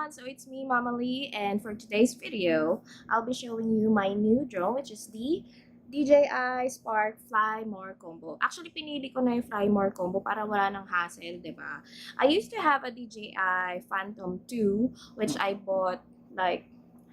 everyone, so it's me, Mama Lee, and for today's video, I'll be showing you my new drone, which is the DJI Spark Fly More Combo. Actually, pinili ko na yung Fly More Combo para wala nang hassle, diba? I used to have a DJI Phantom 2, which I bought like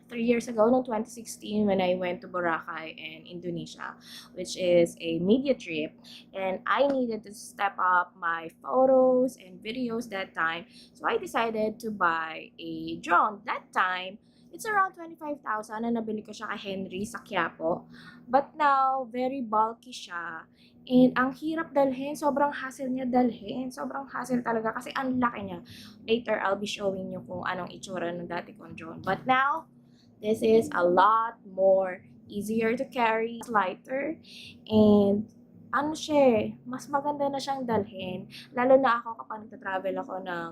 3 years ago, no, 2016, when I went to Boracay and Indonesia, which is a media trip, and I needed to step up my photos and videos that time, so I decided to buy a drone. That time, it's around 25,000 na nabili ko siya kay Henry sa Quiapo. But now, very bulky siya. And ang hirap dalhin, sobrang hassle niya dalhin. Sobrang hassle talaga kasi ang laki niya. Later, I'll be showing you kung anong itsura ng dati kong drone. But now, this is a lot more easier to carry, lighter, and ano siya, mas maganda na siyang dalhin. Lalo na ako kapag nagta-travel ako ng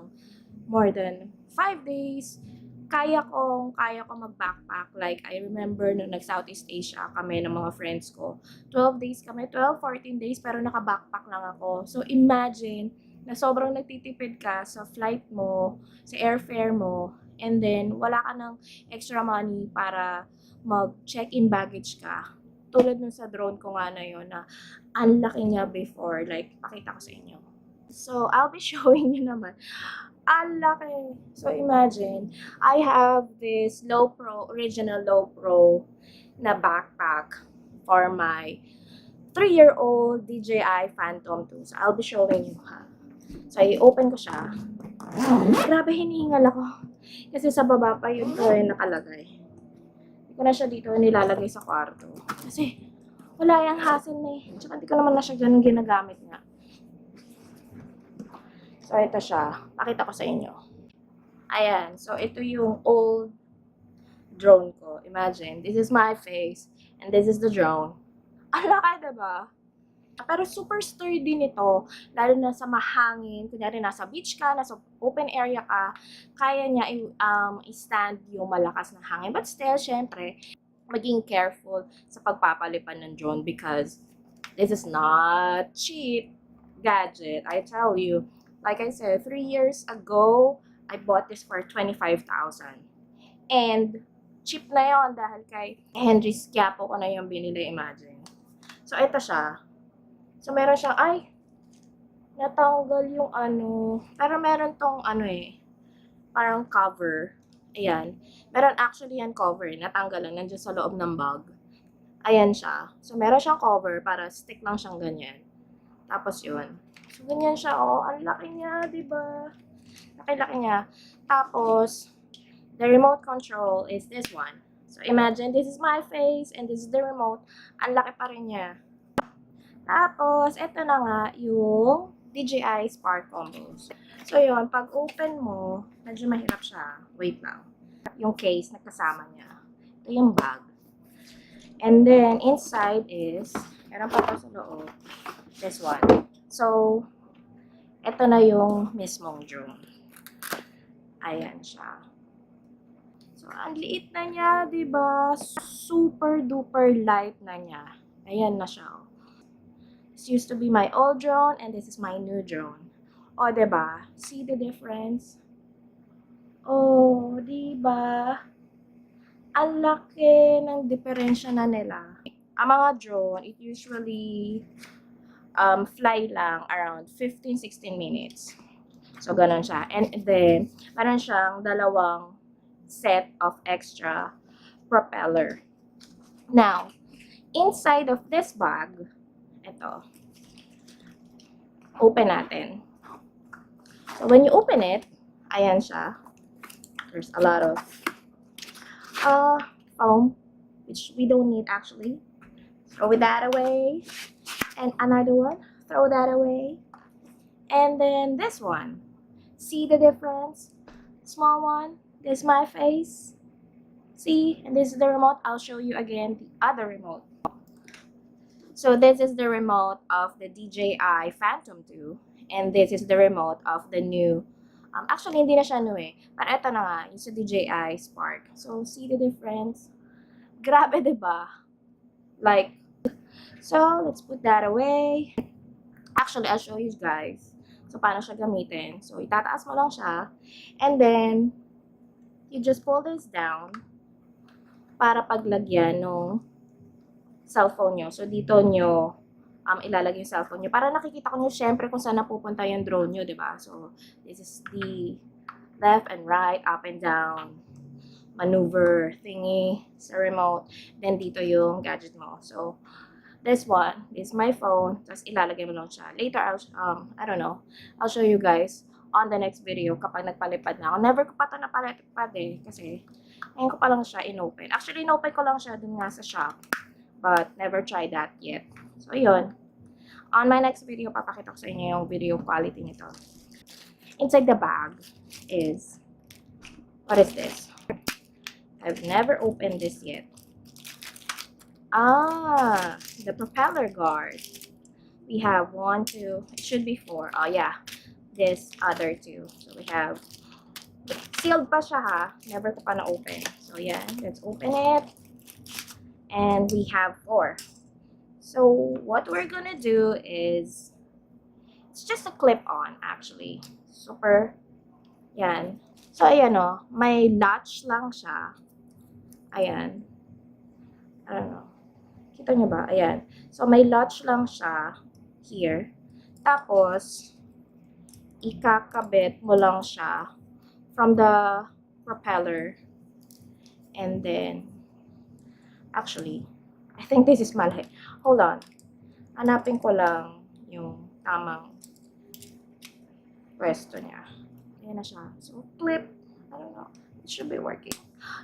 more than 5 days, kaya ko mag-backpack. Like, I remember nung nag-Southeast Asia kami ng mga friends ko. 12 days kami, 14 days, pero naka-backpack lang ako. So, imagine na sobrang nagtitipid ka sa flight mo, sa airfare mo, and then wala ka ng extra money para mag-check-in baggage ka. Tulad nun sa drone ko nga na yun, na ang laki niya before. Like, pakita ko sa inyo. So, I'll be showing you naman. Ang laki. So, imagine, I have this original low pro na backpack for my 3-year-old DJI Phantom 2. So, I'll be showing you, ha. So, i-open ko siya. Grabe, hinihingal ako. Kasi sa baba pa yun ko yung nakalagay. Hindi ko na siya dito nilalagay sa kwarto. Kasi wala yung hassle na eh. Tsaka hindi ko naman na siya ganun ginagamit nga. So, ito siya. Pakita ko sa inyo. Ayan. So, ito yung old drone ko. Imagine, this is my face and this is the drone. Ang laki, diba? Pero super sturdy nito, lalo na sa mahangin. Kunyari, nasa beach ka, nasa open area ka, kaya niya i-stand yung malakas na hangin. But still, syempre, maging careful sa pagpapalipan ng drone because this is not cheap gadget. I tell you, like I said, 3 years ago, I bought this for 25,000. And cheap na yon dahil kay Henry's Quiapo ko na yung binili, imagine. So, ito siya. So, meron siyang, ay, natanggal yung ano, pero meron tong ano eh, parang cover. Ayan. Meron actually yan cover, natanggal lang, nandiyan sa loob ng bag. Ayan siya. So, meron siyang cover para stick lang siyang ganyan. Tapos yun. So, ganyan siya, oh. Ang laki niya, diba? Laki-laki niya. Tapos, the remote control is this one. So, imagine, this is my face and this is the remote. Ang laki pa rin niya. Tapos, ito na nga yung DJI Spark combos. So, yun, pag open mo, medyo mahirap siya. Wait lang. Yung case, nagkasama niya. Ito yung bag. And then, inside is, meron pa pa sa loob, this one. So, ito na yung mismong drone. Ayan siya. So, ang liit na niya, diba? Super duper light na niya. Ayan na siya. This used to be my old drone and this is my new drone. O, diba? See the difference? Oh, diba? Ang laki ng diferensya na nila. Ang mga drone, it usually fly lang around 15-16 minutes. So, ganun siya. And then, meron siyang dalawang set of extra propeller. Now, inside of this bag, ito. Open natin. So, when you open it, ayan siya. There's a lot of foam, which we don't need actually. Throw that away. And another one. Throw that away. And then this one. See the difference? Small one. This is my face. See? And this is the remote. I'll show you again the other remote. So, this is the remote of the DJI Phantom 2. And this is the remote of the new, actually, hindi na siya new eh. Pero ito na nga, yung sa DJI Spark. So, see the difference? Grabe, diba? Like, so, let's put that away. Actually, I'll show you guys. So, paano siya gamitin. So, itataas mo lang siya. And then, you just pull this down para paglagyan ng cellphone nyo. So, dito nyo ilalagay yung cellphone nyo. Para nakikita ko nyo syempre kung saan napupunta yung drone nyo, diba? So, this is the left and right, up and down maneuver thingy sa remote. Then, dito yung gadget mo. So, this one is my phone. Tapos, ilalagay mo lang siya. Later, I don't know. I'll show you guys on the next video kapag nagpalipad na ako. Never ko pa ito napalipad eh. Kasi, ngayon ko pa lang siya in-open. Actually, in-open ko lang siya dun nga sa shop. But, never tried that yet. So, yun. On my next video, papakita ko sa inyo yung video quality nito. Inside the bag is, what is this? I've never opened this yet. Ah, the propeller guard. We have 1, 2, it should be 4. Oh, yeah. This other 2. So, we have, sealed pa siya ha. Never ko pa na-open. So, yeah. Let's open it. And we have 4. So, what we're gonna do is, it's just a clip-on, actually. Super, yan. So, ayan o. May latch lang siya. Ayan. I don't know. Kita nyo ba? Ayan. So, may latch lang siya here. Tapos, ikakabit mo lang siya from the propeller. And then, actually, I think this is mali. Hold on. Hanapin ko lang yung tamang pwesto niya. Ayan na siya. So, clip. I don't know. It should be working.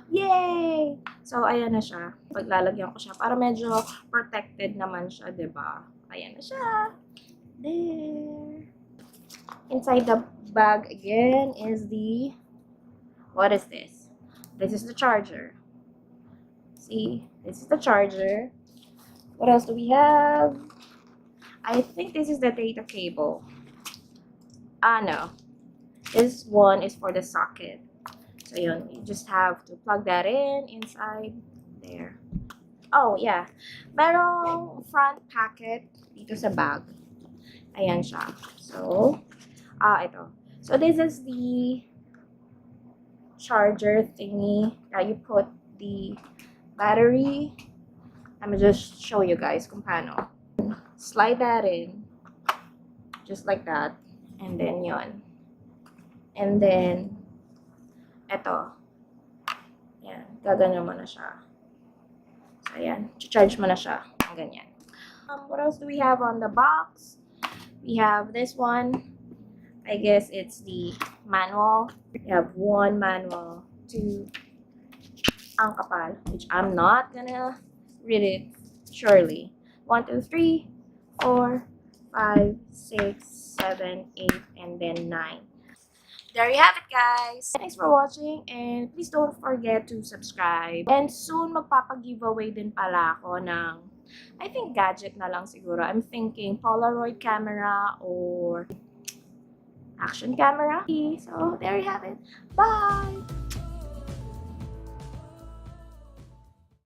Yay! So, ayan na siya. Paglalagyan ko siya para medyo protected naman siya, diba? Ayan na siya. There. Inside the bag again is the, what is this? This is the charger. See, this is the charger. What else do we have? I think this is the data cable. Ah, no. This one is for the socket. So, yun, you just have to plug that in inside there. Oh, yeah. Merong front packet dito sa bag. Ayan siya. So, ito. So, this is the charger thingy that you put the battery. Let me just show you guys kung paano. Slide that in. Just like that. And then, yun. And then, eto. Yan. Gaganyan mo na siya. So, ayan. Charge mo na siya. Ang ganyan. What else do we have on the box? We have this one. I guess it's the manual. We have 1 manual, 2, ang kapal, which I'm not gonna read it surely. 1, 2, 3, 4, 5, 6, 7, 8, and then 9. There you have it, guys. Thanks for watching, and please don't forget to subscribe. And soon, magpapag-giveaway din pala ako ng, I think, gadget na lang siguro. I'm thinking Polaroid camera or action camera. So, there you have it. Bye!